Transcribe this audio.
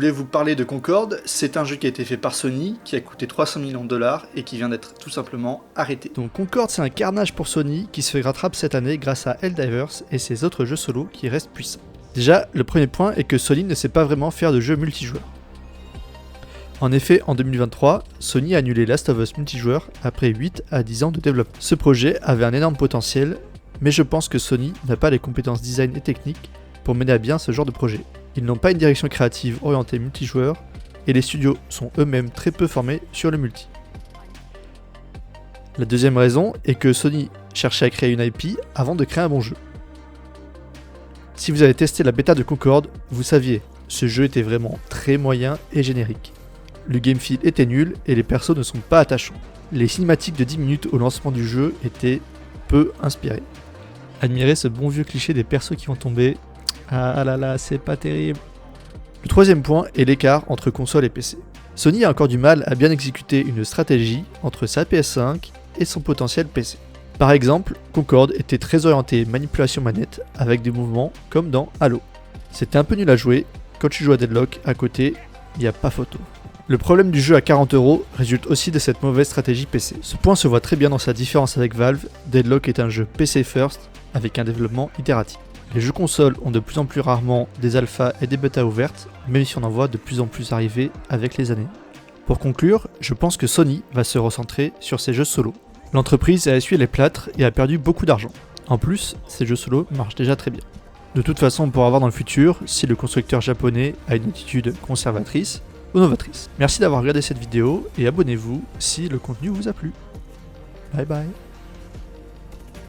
voulais vous parler de Concorde. C'est un jeu qui a été fait par Sony, qui a coûté 300 millions de dollars et qui vient d'être tout simplement arrêté. Donc Concorde, c'est un carnage pour Sony qui se fait rattraper cette année grâce à Helldivers et ses autres jeux solo qui restent puissants. Déjà, le premier point est que Sony ne sait pas vraiment faire de jeux multijoueurs. En effet, en 2023, Sony a annulé Last of Us multijoueur après 8 à 10 ans de développement. Ce projet avait un énorme potentiel, mais je pense que Sony n'a pas les compétences design et techniques pour mener à bien ce genre de projet. Ils n'ont pas une direction créative orientée multijoueur, et les studios sont eux-mêmes très peu formés sur le multi. La deuxième raison est que Sony cherchait à créer une IP avant de créer un bon jeu. Si vous avez testé la bêta de Concorde, vous saviez, ce jeu était vraiment très moyen et générique. Le game feel était nul et les persos ne sont pas attachants. Les cinématiques de 10 minutes au lancement du jeu étaient peu inspirées. Admirez ce bon vieux cliché des persos qui vont tomber. Ah là là, c'est pas terrible. Le troisième point est l'écart entre console et PC. Sony a encore du mal à bien exécuter une stratégie entre sa PS5 et son potentiel PC. Par exemple, Concorde était très orienté manipulation manette avec des mouvements comme dans Halo. C'était un peu nul à jouer, quand tu joues à Deadlock à côté, il n'y a pas photo. Le problème du jeu à 40€ résulte aussi de cette mauvaise stratégie PC. Ce point se voit très bien dans sa différence avec Valve. Deadlock est un jeu PC first avec un développement itératif. Les jeux consoles ont de plus en plus rarement des alphas et des bêtas ouvertes, même si on en voit de plus en plus arriver avec les années. Pour conclure, je pense que Sony va se recentrer sur ses jeux solo. L'entreprise a essuyé les plâtres et a perdu beaucoup d'argent. En plus, ces jeux solo marchent déjà très bien. De toute façon, on pourra voir dans le futur si le constructeur japonais a une attitude conservatrice ou novatrice. Merci d'avoir regardé cette vidéo et abonnez-vous si le contenu vous a plu. Bye bye.